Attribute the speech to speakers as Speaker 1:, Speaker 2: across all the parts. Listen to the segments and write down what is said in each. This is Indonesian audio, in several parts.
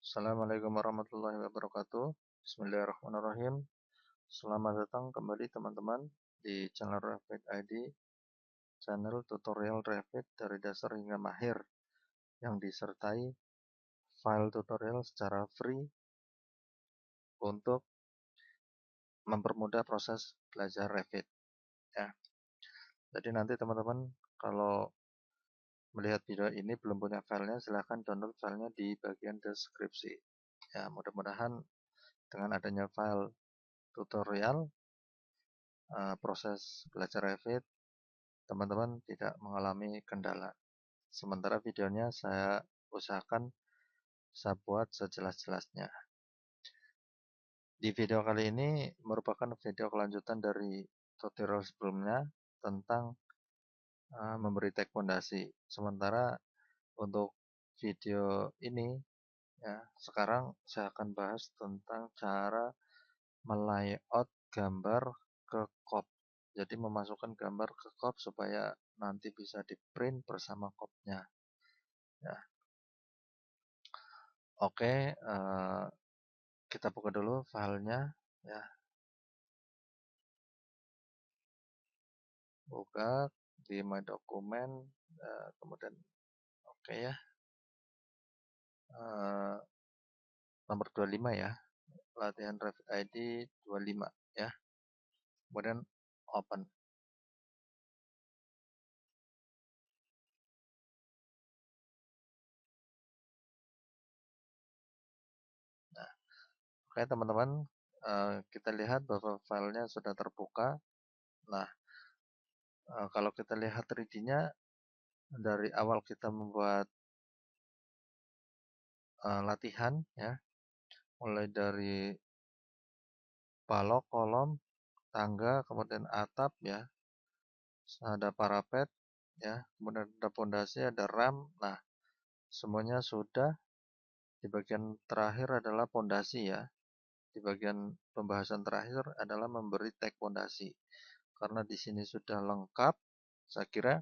Speaker 1: Assalamualaikum warahmatullahi wabarakatuh. Bismillahirrahmanirrahim. Selamat datang kembali teman-teman di channel Revit ID, channel tutorial Revit dari dasar hingga mahir yang disertai file tutorial secara free untuk mempermudah proses belajar Revit. Ya. Jadi nanti teman-teman kalau melihat video ini belum punya filenya, silahkan download filenya di bagian deskripsi. Ya, mudah-mudahan dengan adanya file tutorial proses belajar Revit teman-teman tidak mengalami kendala. Sementara videonya saya usahakan saya buat sejelas-jelasnya. Di video kali ini merupakan video kelanjutan dari tutorial sebelumnya tentang memberi tag fondasi. Sementara untuk video ini ya, sekarang saya akan bahas tentang cara melayout gambar ke COP. Jadi memasukkan gambar ke COP supaya nanti bisa di print bersama COP-nya. Ya. Oke, kita buka dulu filenya. Ya, buka di My Document, kemudian oke ya, nomor 25 ya, latihan Revit ID 25 ya. Kemudian open. Nah, oke teman-teman, kita lihat bahwa filenya sudah terbuka. Nah, kalau kita lihat 3D-nya dari awal kita membuat latihan ya, mulai dari balok, kolom, tangga, kemudian atap ya, ada parapet ya, kemudian ada pondasi, ada ram. Nah, semuanya sudah. Di bagian terakhir adalah pondasi ya. Di bagian pembahasan terakhir adalah memberi tag pondasi. Karena di sini sudah lengkap, saya kira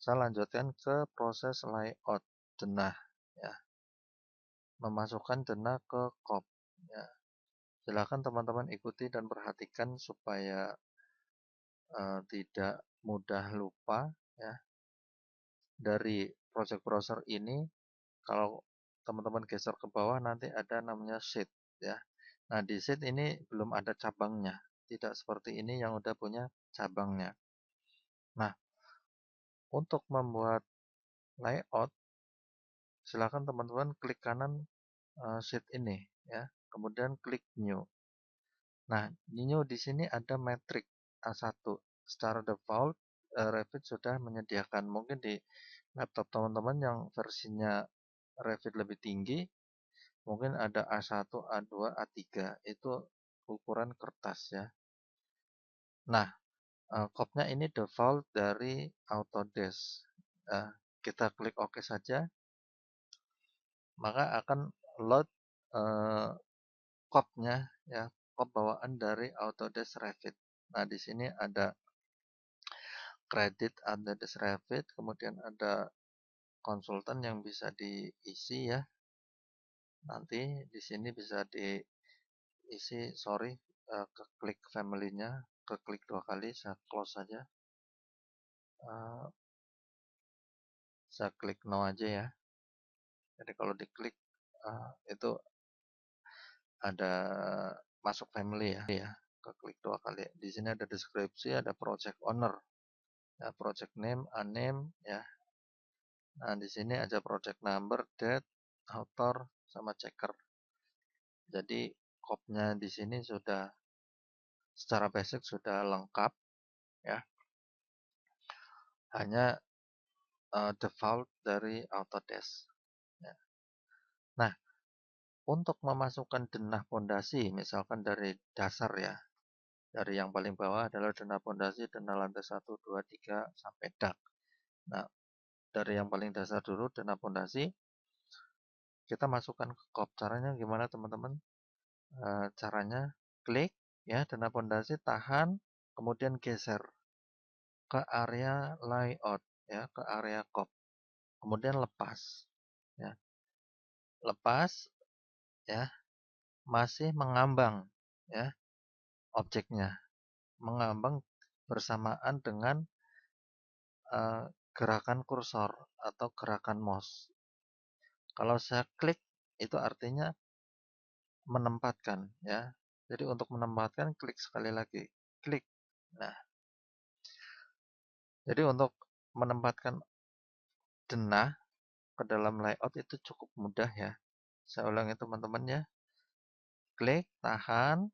Speaker 1: saya lanjutkan ke proses layout denah ya. Memasukkan denah ke COP ya. Silakan teman-teman ikuti dan perhatikan supaya tidak mudah lupa ya. Dari project browser ini, kalau teman-teman geser ke bawah nanti ada namanya sheet ya. Nah, di sheet ini belum ada cabangnya. Tidak seperti ini yang udah punya cabangnya. Nah, untuk membuat layout, silakan teman-teman klik kanan sheet ini ya. Kemudian klik new. Nah, new di sini ada metrik A1. Secara default Revit sudah menyediakan, mungkin di laptop teman-teman yang versinya Revit lebih tinggi, mungkin ada A1, A2, A3, itu ukuran kertas ya. Nah, COP-nya ini default dari Autodesk. Kita klik OK saja, maka akan load COP-nya ya, COP bawaan dari Autodesk Revit. Nah, di sini ada kredit Autodesk Revit, kemudian ada konsultan yang bisa diisi ya. Nanti di sini bisa diisi, ke klik family-nya, ke klik 2 kali, saya close saja. Saya klik no aja ya. Jadi kalau diklik itu ada masuk family ya. Ke klik 2 kali. Di sini ada deskripsi, ada project owner, ya, project name, unnamed ya. Nah, di sini ada project number, date, author, sama checker. Jadi COP-nya di sini sudah secara basic sudah lengkap ya. Hanya default dari Autodesk. Ya. Nah, untuk memasukkan denah pondasi, misalkan dari dasar ya, dari yang paling bawah adalah denah pondasi, denah lantai 1, 2, 3, sampai dak. Nah, dari yang paling dasar dulu, denah pondasi, kita masukkan ke COP. Caranya gimana teman-teman? Caranya klik ya, denah pondasi, tahan, kemudian geser ke area layout ya, ke area COP. Kemudian lepas ya. Lepas, ya, masih mengambang, ya, objeknya mengambang bersamaan dengan gerakan kursor atau gerakan mouse. Kalau saya klik, itu artinya menempatkan, ya. Jadi untuk menempatkan, klik sekali lagi, klik. Nah, jadi untuk menempatkan denah ke dalam layout itu cukup mudah, ya. Saya ulangi teman-teman, ya. Klik, tahan,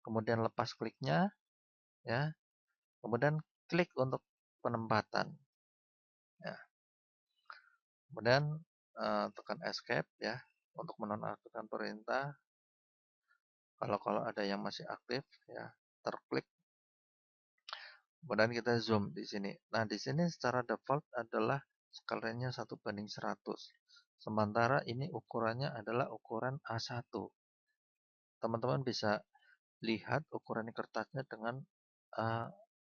Speaker 1: kemudian lepas kliknya, ya. Kemudian klik untuk penempatan, ya. Kemudian tekan escape, ya, untuk menonaktifkan perintah. Kalau ada yang masih aktif, ya, terklik. Kemudian kita zoom di sini. Nah, di sini secara default adalah skalanya 1:100. Sementara ini ukurannya adalah ukuran A1. Teman-teman bisa lihat ukuran kertasnya dengan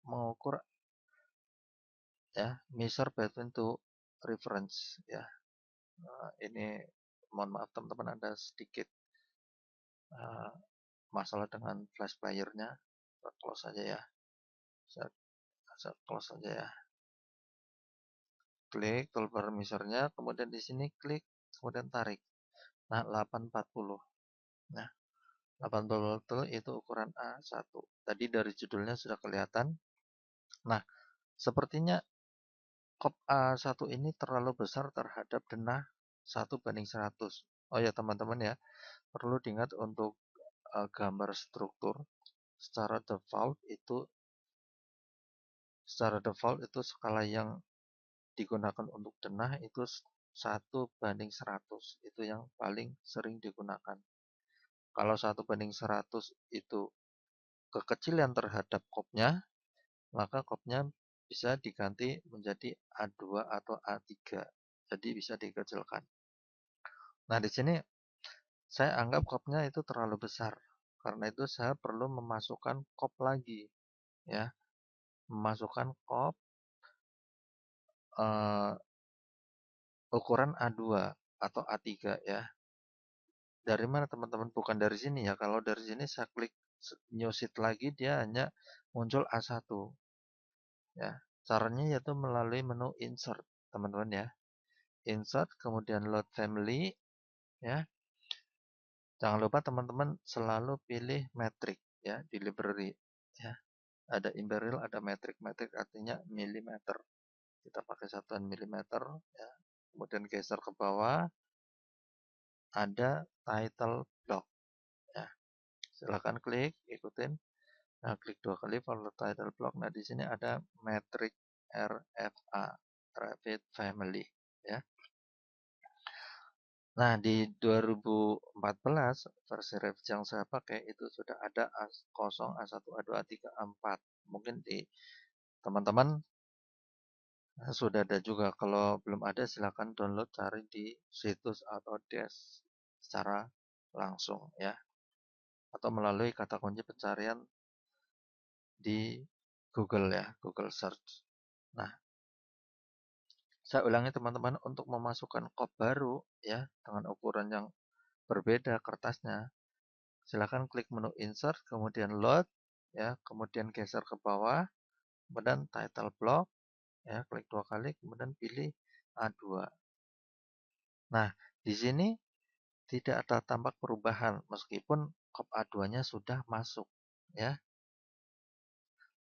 Speaker 1: mengukur, ya, measure between two reference, ya. Ini mohon maaf teman-teman, ada sedikit masalah dengan flash player-nya. Saya close saja, ya. Saya close saja, ya. Klik toolbar measure-nya, kemudian di sini klik, kemudian tarik. Nah, 840. Nah, 840 itu ukuran A1. Tadi dari judulnya sudah kelihatan. Nah, sepertinya kop A1 ini terlalu besar terhadap denah 1:100. Oh ya teman-teman, ya, perlu diingat untuk gambar struktur secara default itu skala yang digunakan untuk denah itu 1:100. Itu yang paling sering digunakan. Kalau 1:100 itu kekecilan terhadap kopnya, maka kopnya bisa diganti menjadi A2 atau A3. Jadi bisa dikecilkan. Nah, di sini saya anggap kopnya itu terlalu besar. Karena itu saya perlu memasukkan kop lagi, ya. Memasukkan kop ukuran A2 atau A3, ya. Dari mana teman-teman? Bukan dari sini, ya. Kalau dari sini saya klik new sheet lagi, dia hanya muncul A1. Ya, caranya yaitu melalui menu insert, teman-teman, ya. Insert, kemudian load family, ya. Jangan lupa teman-teman selalu pilih metric, ya, di library, ya. Ada imperial, ada metric. Metric artinya milimeter. Kita pakai satuan milimeter, ya. Kemudian geser ke bawah, ada title block, ya. Silakan klik, ikutin. Nah, klik 2 kali follow title block. Nah, di sini ada metric RFA, Rapid Family, ya. Nah, di 2014 versi revisi yang saya pakai itu sudah ada A0, A1, A2, A3, A4. Mungkin di teman-teman sudah ada juga. Kalau belum ada silakan download, cari di situs Autodesk secara langsung, ya. Atau melalui kata kunci pencarian di Google, ya, Google Search. Nah, saya ulangi teman-teman, untuk memasukkan kop baru, ya, dengan ukuran yang berbeda kertasnya, silakan klik menu insert, kemudian load, ya, kemudian geser ke bawah, kemudian title block, ya, klik 2 kali, kemudian pilih A2. Nah, di sini tidak ada tampak perubahan meskipun kop A2-nya sudah masuk, ya.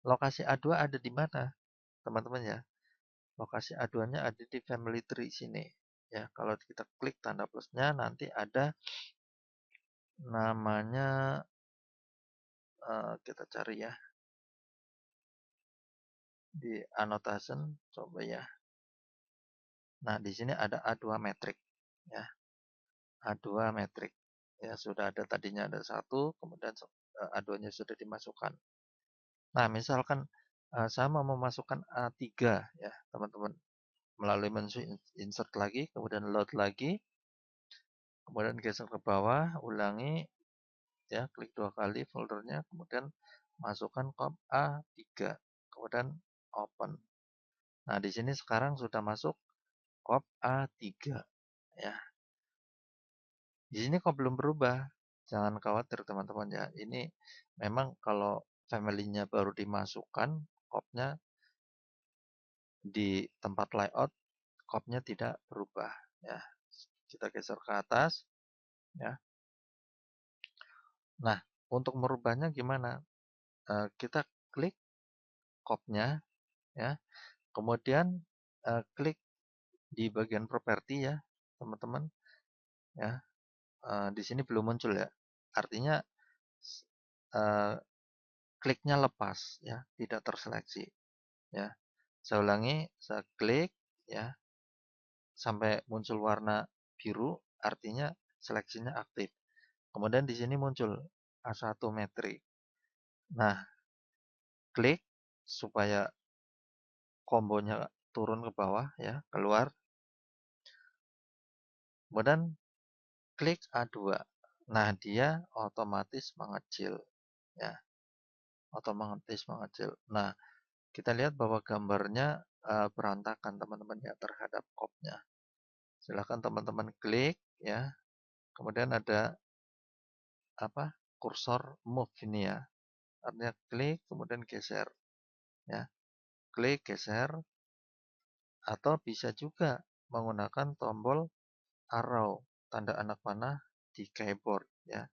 Speaker 1: Lokasi A2 ada di mana, teman-teman, ya? Lokasi A2-nya ada di family tree sini. Ya, kalau kita klik tanda plusnya nanti ada namanya, kita cari, ya, di annotation, coba, ya. Nah, di sini ada A2 metrik, ya. A2 metrik. Ya, sudah ada tadinya ada 1, kemudian A2-nya sudah dimasukkan. Nah, misalkan saya mau memasukkan A3, ya, teman-teman. Melalui menu insert lagi, kemudian load lagi, kemudian geser ke bawah, ulangi, ya, klik 2 kali foldernya, kemudian masukkan kop A3, kemudian open. Nah, di sini sekarang sudah masuk kop A3, ya. Di sini kok belum berubah. Jangan khawatir teman-teman ya. Ini memang kalau family-nya baru dimasukkan, kopnya di tempat layout, kopnya tidak berubah. Ya, kita geser ke atas. Ya. Nah, untuk merubahnya gimana? Kita klik kopnya, ya. Kemudian klik di bagian properti ya, teman-teman. Ya, di sini belum muncul ya. Artinya eh, kliknya lepas ya, tidak terseleksi ya. Saya ulangi, saya klik ya sampai muncul warna biru, artinya seleksinya aktif. Kemudian di sini muncul A1 metrik. Nah, klik supaya kombonya turun ke bawah ya, keluar. Kemudian klik A2. Nah, dia otomatis mengecil ya, otomatis mengecil. Nah, kita lihat bahwa gambarnya berantakan teman-teman ya terhadap kopnya. Silahkan teman-teman klik ya. Kemudian ada apa? Kursor move ini ya. Artinya klik kemudian geser ya. Klik geser atau bisa juga menggunakan tombol arrow tanda anak panah di keyboard ya.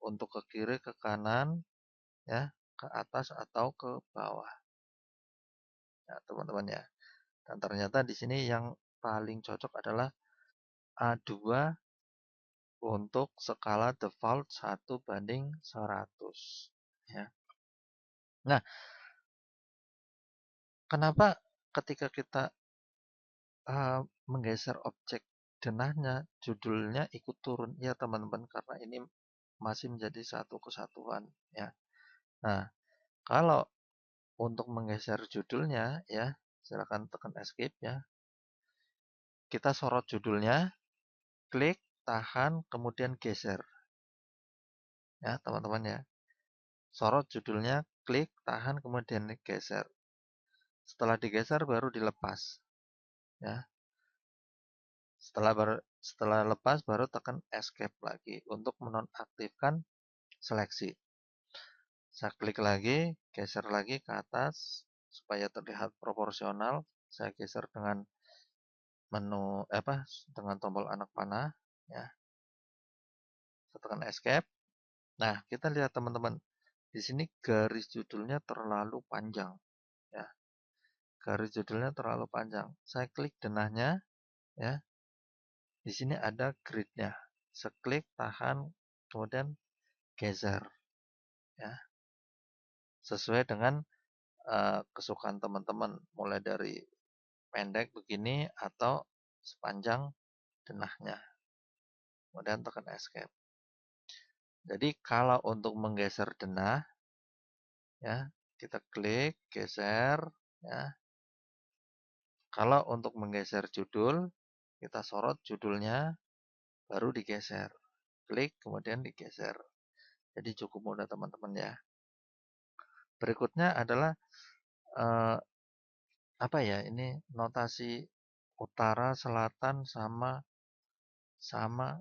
Speaker 1: Untuk ke kiri, ke kanan ya, ke atas atau ke bawah. Ya, teman-teman ya. Dan ternyata di sini yang paling cocok adalah A2 untuk skala default 1:100 ya. Nah, kenapa ketika kita menggeser objek denahnya judulnya ikut turun? Ya teman-teman, karena ini masih menjadi satu kesatuan ya. Nah, kalau untuk menggeser judulnya ya, silakan tekan escape ya. Kita sorot judulnya, klik, tahan, kemudian geser. Ya, teman-teman ya. Sorot judulnya, klik, tahan, kemudian geser. Setelah digeser baru dilepas. Ya. Setelah lepas baru tekan escape lagi untuk menonaktifkan seleksi. Saya klik lagi, geser lagi ke atas supaya terlihat proporsional. Saya geser dengan menu dengan tombol anak panah ya. Saya tekan escape. Nah, kita lihat teman-teman. Di sini garis judulnya terlalu panjang ya. Garis judulnya terlalu panjang. Saya klik denahnya ya. Di sini ada gridnya. Seklik, tahan, kemudian geser ya. Sesuai dengan kesukaan teman-teman, mulai dari pendek begini atau sepanjang denahnya. Kemudian tekan escape. Jadi kalau untuk menggeser denah ya, kita klik, geser ya. Kalau untuk menggeser judul, kita sorot judulnya baru digeser. Klik kemudian digeser. Jadi cukup mudah teman-teman ya. Berikutnya adalah eh, apa ya? Ini notasi utara, selatan sama sama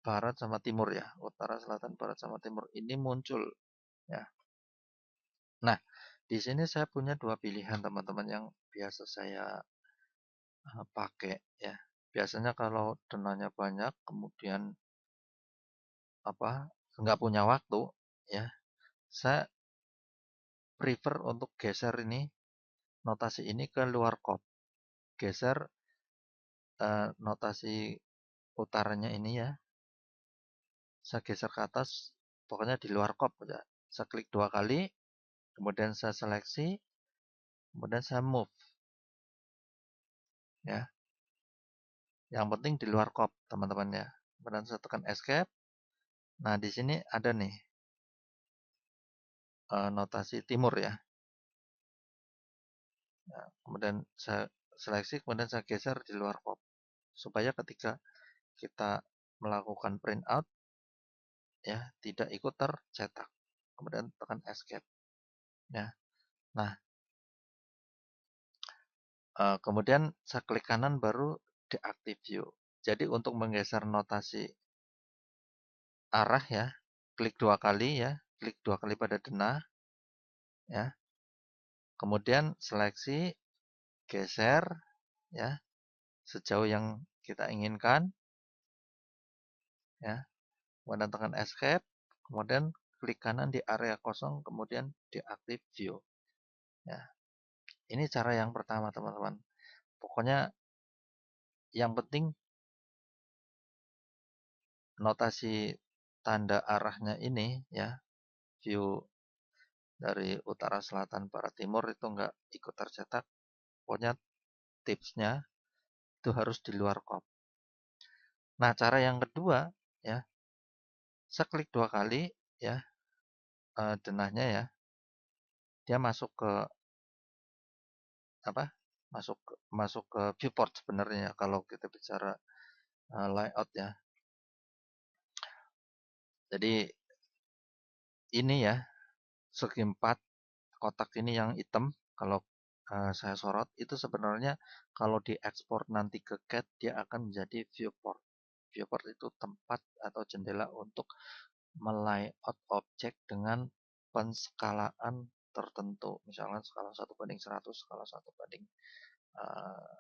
Speaker 1: barat sama timur ya. Utara, selatan, barat sama timur ini muncul ya. Nah, di sini saya punya dua pilihan teman-teman yang biasa saya pakai ya. Biasanya kalau dananya banyak kemudian nggak punya waktu ya, saya prefer untuk geser ini notasi ini ke luar kop. Geser notasi utaranya ini ya. Saya geser ke atas, pokoknya di luar kop aja. Saya klik 2 kali, kemudian saya seleksi, kemudian saya move. Ya, yang penting di luar kop, teman-teman ya. Kemudian saya tekan escape. Nah, di sini ada nih notasi timur ya. Nah, kemudian saya seleksi, kemudian saya geser di luar kop. Supaya ketika kita melakukan print out, ya tidak ikut tercetak. Kemudian tekan escape. Ya. Nah, kemudian saya klik kanan baru deactive view. Jadi untuk menggeser notasi arah ya, klik 2 kali ya, klik 2 kali pada denah ya. Kemudian seleksi, geser ya sejauh yang kita inginkan ya. Kemudian tekan escape, kemudian klik kanan di area kosong, kemudian diaktif view ya. Ini cara yang pertama teman-teman. Pokoknya yang penting notasi tanda arahnya ini ya, view dari utara, selatan, barat, timur itu enggak ikut tercetak. Pokoknya tipsnya itu harus di luar kop. Nah, cara yang kedua ya, saya klik 2 kali ya, denahnya ya, dia masuk ke apa? Masuk ke viewport sebenarnya ya, kalau kita bicara layout ya. Jadi ini ya, segi 4 kotak ini yang hitam, kalau saya sorot itu sebenarnya kalau diekspor nanti ke CAD dia akan menjadi viewport. Viewport itu tempat atau jendela untuk melayout objek dengan penskalaan tertentu. Misalnya skala 1:100, skala 1 banding eh,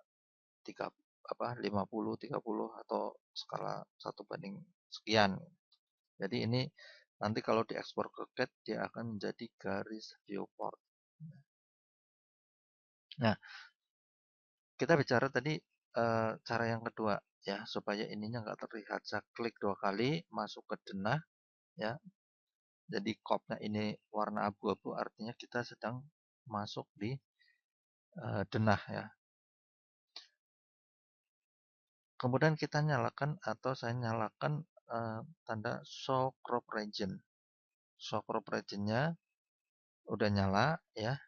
Speaker 1: 3 50, 30 atau skala 1 banding sekian. Jadi ini nanti kalau diekspor ke CAD dia akan menjadi garis viewport. Nah, kita bicara tadi cara yang kedua ya, supaya ininya nggak terlihat. Saya klik 2 kali masuk ke denah ya. Jadi kopnya ini warna abu-abu artinya kita sedang masuk di denah ya. Kemudian kita nyalakan atau saya nyalakan tanda show crop region. Show crop region-nya udah nyala ya.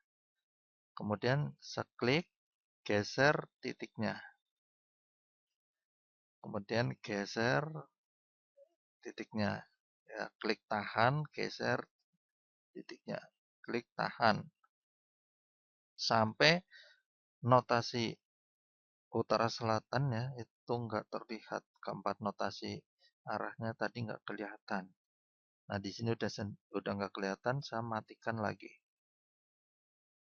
Speaker 1: Kemudian saya klik geser titiknya. Kemudian geser titiknya. Ya, klik tahan, geser titiknya. Klik tahan. Sampai notasi utara selatannya itu enggak terlihat. Keempat notasi arahnya tadi enggak kelihatan. Nah, di sini udah enggak kelihatan, saya matikan lagi.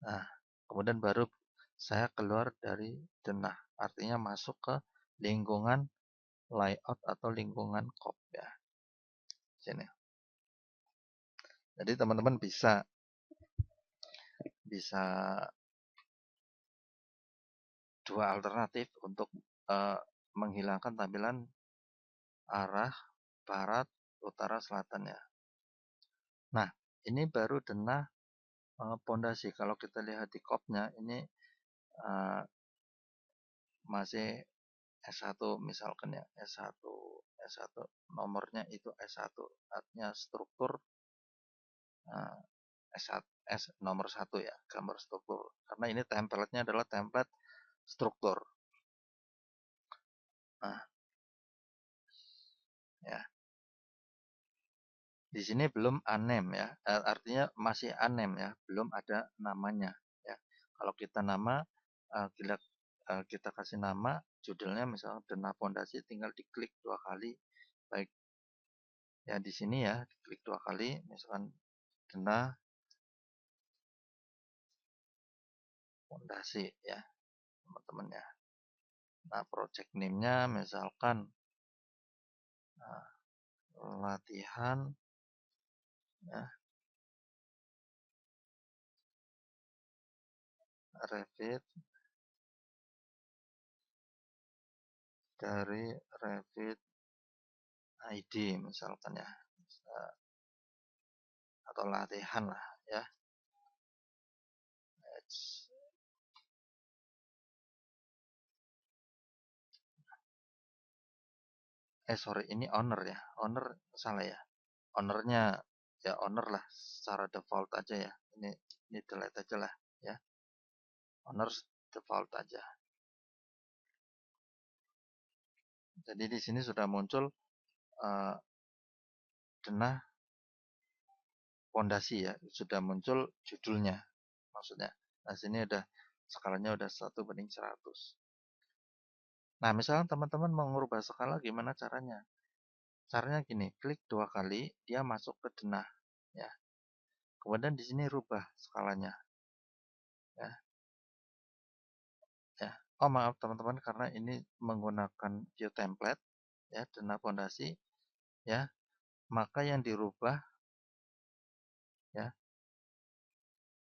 Speaker 1: Nah, kemudian baru saya keluar dari denah. Artinya masuk ke lingkungan layout atau lingkungan kop ya. Sini. Jadi teman-teman bisa dua alternatif untuk menghilangkan tampilan arah barat, utara, selatan ya. Nah, ini baru denah pondasi. Kalau kita lihat di kopnya ini masih S1 misalkan ya, S1 nomornya itu S1. Artinya struktur S1, S nomor 1 ya, gambar struktur. Karena ini template-nya adalah template struktur. Nah, ya. Di sini belum anem ya, artinya masih anem ya, belum ada namanya ya. Kalau kita kita kasih nama, judulnya misalnya denah pondasi, tinggal diklik 2 kali, baik ya di sini ya, diklik 2 kali, misalkan denah pondasi ya, teman-teman ya. Nah, project name-nya misalkan latihan ya, Revit dari Revit ID misalkan ya, atau latihan lah ya. Sorry, ini owner ya, owner salah ya, ownernya ya owner lah secara default aja ya, ini delete aja lah ya, owner default aja. Jadi di sini sudah muncul denah pondasi ya, sudah muncul judulnya maksudnya. Nah, sini udah skalanya udah 1:100. Nah, misalnya teman-teman mau merubah skala gimana caranya? Caranya gini, klik 2 kali, dia masuk ke denah, ya. Kemudian di sini rubah skalanya, ya, ya. Oh maaf teman-teman, karena ini menggunakan view template, ya, denah pondasi, ya. Maka yang dirubah, ya,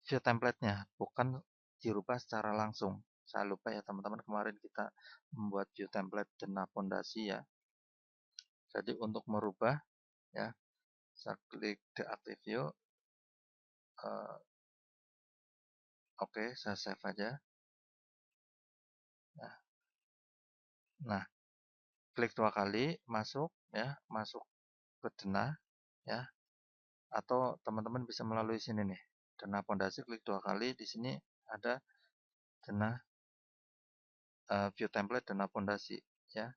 Speaker 1: view template-nya, bukan dirubah secara langsung. Saya lupa ya teman-teman, kemarin kita membuat view template denah pondasi, ya. Jadi untuk merubah, ya, saya klik deactive view. Oke, saya save aja. Nah, klik 2 kali, masuk, ya, masuk ke denah, ya. Atau teman-teman bisa melalui sini nih, denah pondasi, klik 2 kali. Di sini ada denah view template denah pondasi, ya.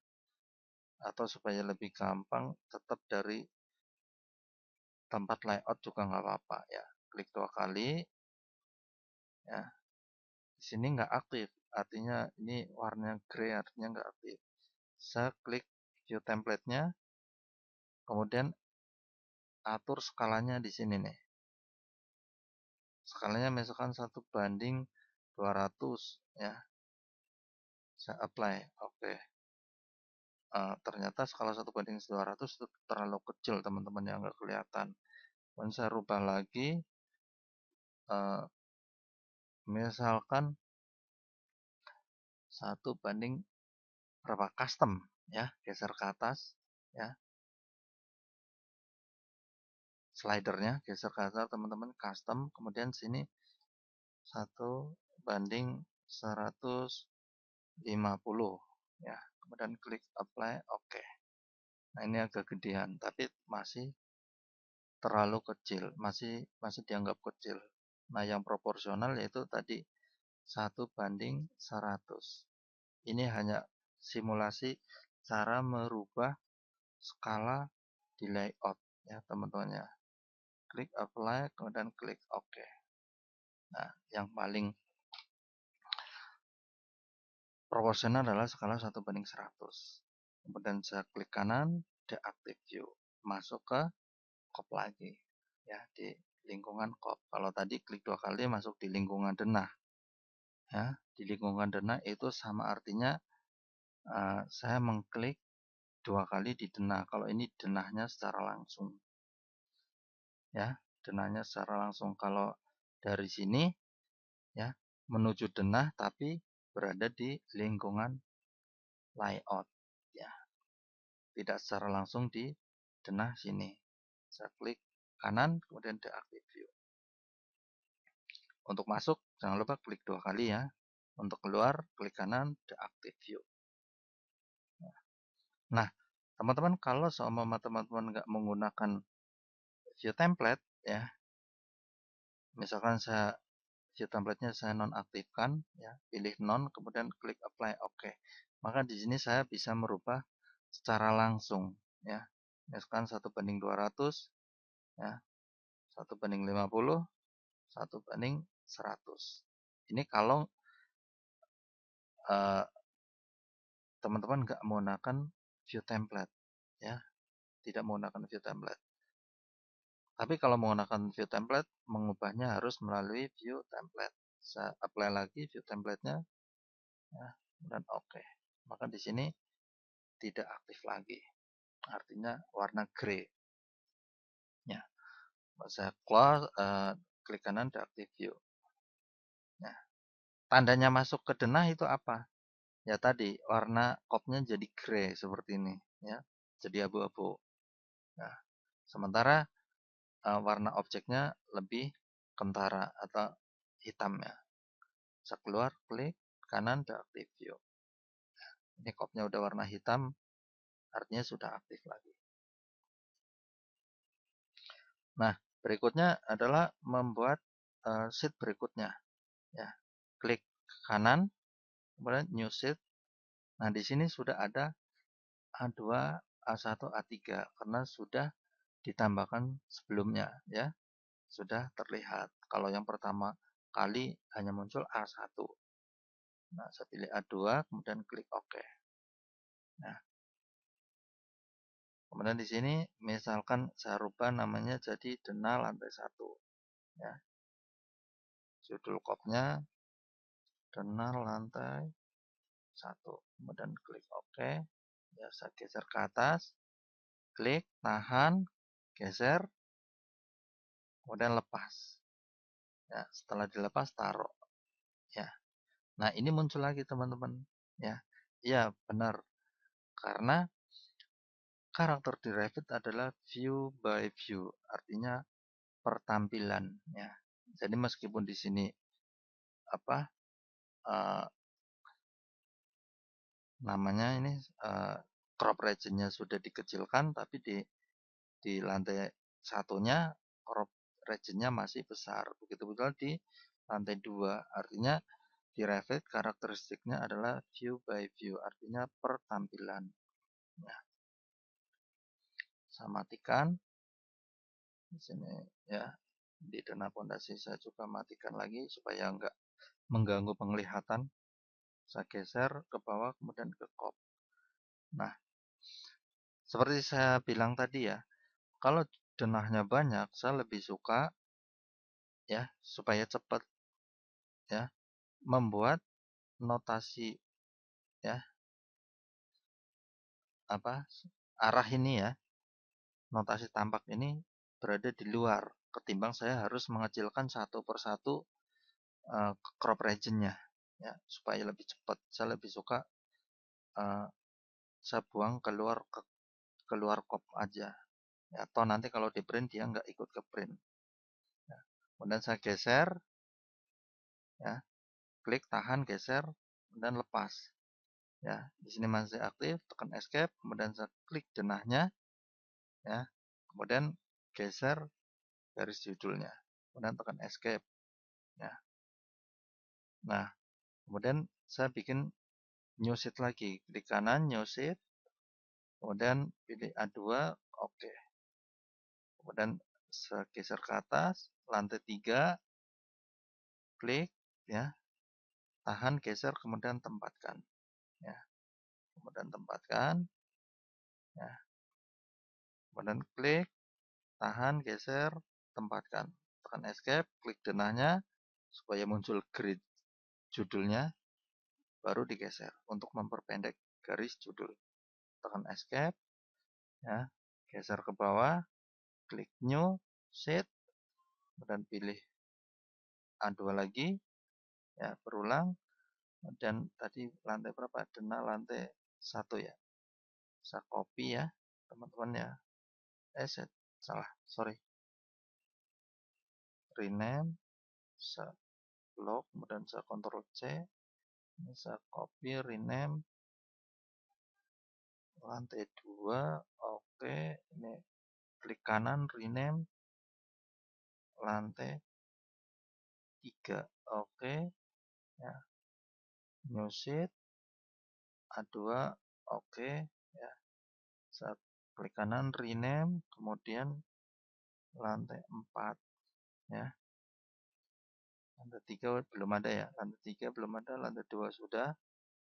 Speaker 1: Atau supaya lebih gampang, tetap dari tempat layout juga nggak apa-apa, ya. Klik 2 kali, ya. Di sini nggak aktif, artinya ini warnanya grey, artinya nggak aktif. Saya klik view template-nya, kemudian atur skalanya di sini nih. Skalanya misalkan 1:200, ya. Saya apply, oke. Ternyata skala 1:200 itu terlalu kecil teman-teman, yang nggak kelihatan. Dan saya rubah lagi, misalkan 1 banding berapa, custom, ya, geser ke atas, ya, slidernya geser ke atas teman-teman, custom, kemudian sini 1:150, ya, kemudian klik apply, oke. Nah, ini agak gedean, tapi masih terlalu kecil, masih dianggap kecil. Nah, yang proporsional yaitu tadi 1:100. Ini hanya simulasi cara merubah skala di layout, ya teman-teman, ya. Klik apply, kemudian klik OK. Nah, yang paling proporsional adalah skala 1:100. Kemudian saya klik kanan, deactive view, masuk ke COP lagi, ya, di lingkungan COP. Kalau tadi klik 2 kali masuk di lingkungan denah, ya. Di lingkungan denah itu sama artinya saya mengklik 2 kali di denah. Kalau ini denahnya secara langsung, ya, denahnya secara langsung. Kalau dari sini, ya, menuju denah tapi berada di lingkungan layout, ya, tidak secara langsung di denah sini. Saya klik kanan, kemudian deactive view. Untuk masuk, jangan lupa klik 2 kali, ya. Untuk keluar, klik kanan, deactive view. Nah, teman-teman, kalau seumpama teman-teman nggak menggunakan view template, ya, misalkan view template-nya saya nonaktifkan, ya, pilih non, kemudian klik apply, oke. Maka di sini saya bisa merubah secara langsung, ya. Misalkan 1:200, ya, 1:50, 1:100. Ini kalau teman-teman nggak menggunakan view template, ya, tidak menggunakan view template. Tapi kalau menggunakan view template, mengubahnya harus melalui view template. Saya apply lagi view template-nya, ya, dan oke. Maka di sini tidak aktif lagi, artinya warna grey, ya. Saya close, klik kanan deactive view. Nah, tandanya masuk ke denah itu apa? Ya tadi, warna kopnya jadi grey seperti ini, ya, jadi abu-abu. Nah, sementara warna objeknya lebih kentara atau hitam, ya. Saya keluar, klik kanan deactive view. Ini kopnya udah warna hitam, artinya sudah aktif lagi. Nah, berikutnya adalah membuat sheet berikutnya, ya. Klik kanan, kemudian new sheet. Nah, di sini sudah ada A2, A1, A3 karena sudah ditambahkan sebelumnya, ya. Sudah terlihat. Kalau yang pertama kali hanya muncul A1. Nah, saya pilih A2, kemudian klik OK. Nah, kemudian di sini misalkan saya rubah namanya jadi denah lantai 1. Ya, judul kopnya denah lantai 1. Kemudian klik OK. Ya, saya geser ke atas, klik, tahan, geser, kemudian lepas. Ya, setelah dilepas taruh. Ya. Nah, ini muncul lagi teman-teman. Ya. Iya, benar. Karena karakter di Revit adalah view by view, artinya pertampilan ya. Jadi meskipun di sini apa uh, namanya ini crop regionnya sudah dikecilkan, tapi di lantai satunya crop regionnya masih besar. Begitu pula di lantai 2, artinya di Revit karakteristiknya adalah view by view, artinya pertampilan. Ya, saya matikan di sini ya. Di denah pondasi saya juga matikan lagi supaya enggak mengganggu penglihatan. Saya geser ke bawah kemudian ke kop. Nah, seperti saya bilang tadi ya, kalau denahnya banyak, saya lebih suka ya supaya cepat ya membuat notasi ya apa arah ini ya, notasi tampak ini berada di luar ketimbang saya harus mengecilkan satu persatu crop regionnya ya supaya lebih cepat. Saya lebih suka uh, saya buang keluar kop aja. Ya, atau nanti kalau di print dia nggak ikut ke print. Ya. Kemudian saya geser, ya, klik, tahan, geser, dan lepas. Ya, di sini masih aktif, tekan escape, kemudian saya klik denahnya, ya, kemudian geser garis judulnya, kemudian tekan escape. Ya. Nah, kemudian saya bikin new sheet lagi, klik kanan, new sheet, kemudian pilih A2, oke. Kemudian saya geser ke atas, lantai 3, klik, ya, tahan, geser, kemudian tempatkan. Ya, kemudian tempatkan, ya, kemudian klik, tahan, geser, tempatkan. Tekan escape, klik denahnya supaya muncul grid judulnya, baru digeser untuk memperpendek garis judul. Tekan escape, ya, geser ke bawah, klik new, sheet, kemudian pilih A2 lagi, ya, berulang, dan tadi lantai berapa? Denah lantai 1 ya. Saya copy ya, teman-teman ya. Salah, sorry. Rename, saya lock, kemudian saya Ctrl C, ini saya copy, rename, lantai 2, oke, ini klik kanan, rename, lantai 3, oke, ya, new sheet, A2, oke, ya, saya klik kanan, rename, kemudian lantai 4, ya, lantai 3 belum ada ya, lantai 3 belum ada, lantai 2 sudah,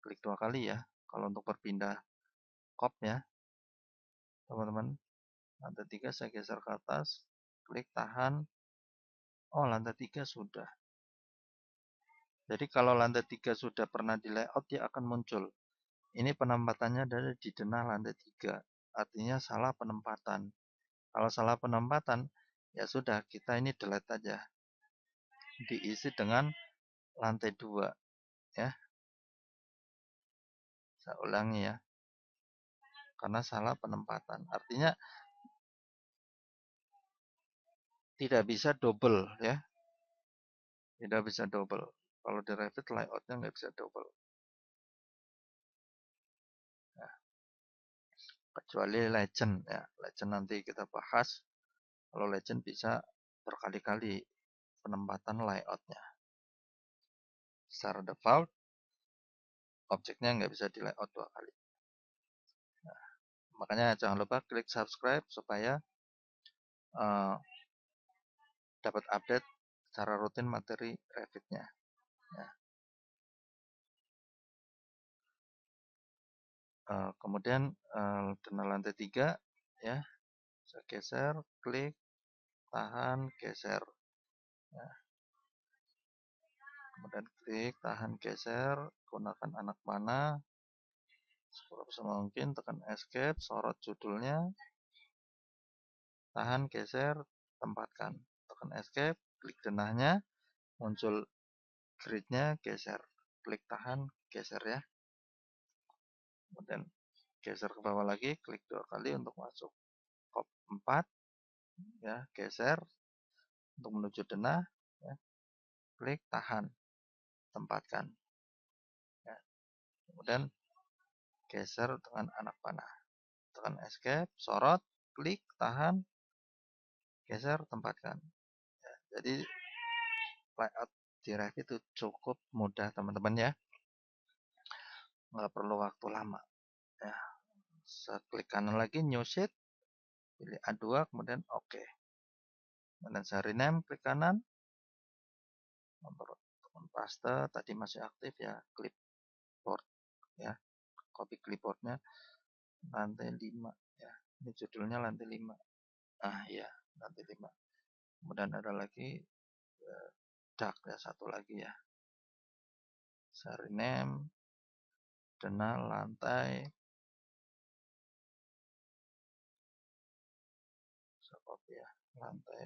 Speaker 1: klik 2 kali ya, kalau untuk berpindah kop ya, teman-teman. Lantai 3 saya geser ke atas, klik, tahan. Oh, lantai 3 sudah. Jadi kalau lantai 3 sudah pernah di layout, dia akan muncul. Ini penempatannya ada di denah lantai 3. Artinya salah penempatan. Kalau salah penempatan, ya sudah, kita ini delete aja. Diisi dengan lantai 2. Ya. Saya ulangi ya. Karena salah penempatan. Artinya tidak bisa double ya. Tidak bisa double. Kalau di Revit layoutnya nggak bisa double. Nah, kecuali legend ya. Legend nanti kita bahas. Kalau legend bisa berkali-kali penempatan layoutnya. Secara default, objeknya nggak bisa di layout 2 kali. Nah, makanya jangan lupa klik subscribe supaya uh, dapat update secara rutin materi Revit-nya. Ya. Kemudian denah lantai 3 ya, saya geser, klik, tahan, geser. Ya, kemudian klik, tahan, geser, gunakan anak panah, sebisa mungkin tekan escape, sorot judulnya, tahan, geser, tempatkan. Tekan escape, klik denahnya, muncul gridnya, geser. Klik tahan, geser ya. Kemudian geser ke bawah lagi, klik 2 kali untuk masuk. Kop 4, ya, geser untuk menuju denah, ya. Klik tahan, tempatkan. Ya. Kemudian geser dengan anak panah. Tekan escape, sorot, klik, tahan, geser, tempatkan. Ya, jadi layout di Revit itu cukup mudah teman-teman ya. Nggak perlu waktu lama. Ya. Saya klik kanan lagi, new sheet, pilih A2, kemudian OK. Kemudian saya rename, klik kanan, tekan paste, tadi masih aktif ya, clipboard ya, copy clipboardnya lantai 5 ya. Ini judulnya lantai 5. Ah ya, lantai 5. Kemudian ada lagi dark ya, satu lagi ya. Saya rename denah lantai. Saya copy ya, lantai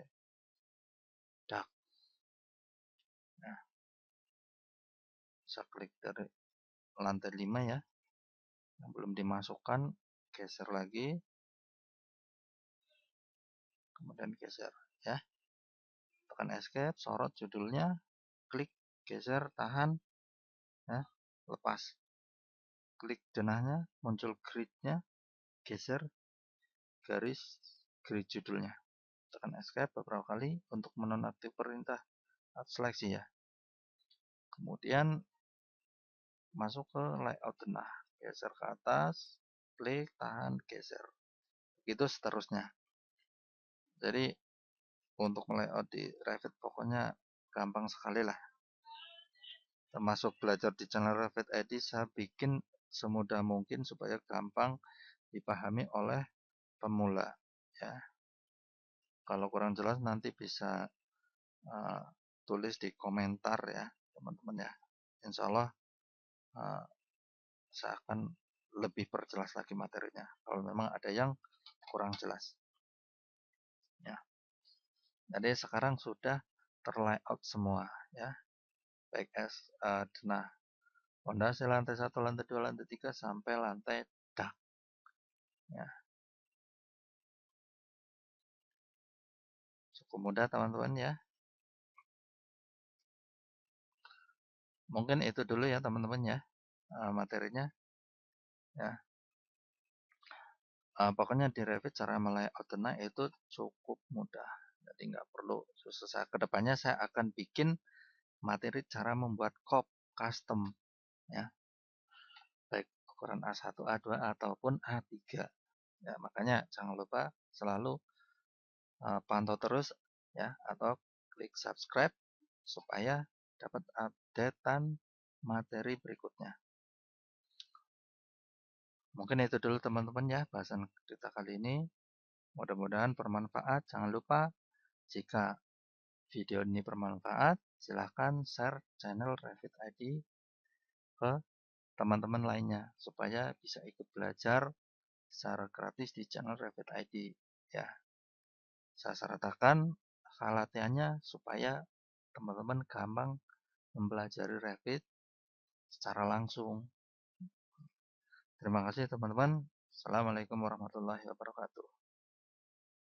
Speaker 1: dark. Nah, saya klik dari lantai 5 ya. Yang belum dimasukkan, geser lagi. Kemudian geser ya. Tekan escape, sorot judulnya, klik, geser, tahan, ya, lepas. Klik denahnya, muncul gridnya, geser, garis, grid judulnya. Tekan escape beberapa kali untuk menonaktif perintah seleksi ya. Kemudian masuk ke layout denah, geser ke atas, klik, tahan, geser. Begitu seterusnya. Jadi untuk layout di Revit pokoknya gampang sekali lah. Termasuk belajar di channel Revit ID, saya bikin semudah mungkin supaya gampang dipahami oleh pemula ya. Kalau kurang jelas nanti bisa tulis di komentar ya teman-teman ya. Insya Allah saya akan lebih perjelas lagi materinya kalau memang ada yang kurang jelas ya. Jadi sekarang sudah terlayout semua ya, baik denah fondasi lantai 1, lantai 2, lantai 3 sampai lantai dak ya. Cukup mudah teman-teman ya. Mungkin itu dulu ya teman-teman ya materinya ya. Pokoknya di Revit cara melayout denah itu cukup mudah. Jadi nggak perlu susah. Kedepannya saya akan bikin materi cara membuat kop custom ya. Baik ukuran A1, A2 ataupun A3. Ya, makanya jangan lupa selalu pantau terus ya atau klik subscribe supaya dapat updatean materi berikutnya. Mungkin itu dulu teman-teman ya bahasan kita kali ini. Mudah-mudahan bermanfaat. Jangan lupa jika video ini bermanfaat, silahkan share channel Revit ID ke teman-teman lainnya supaya bisa ikut belajar secara gratis di channel Revit ID ya. Saya sertakan latihannya supaya teman-teman gampang mempelajari Revit secara langsung. Terima kasih teman-teman. Assalamualaikum warahmatullahi wabarakatuh.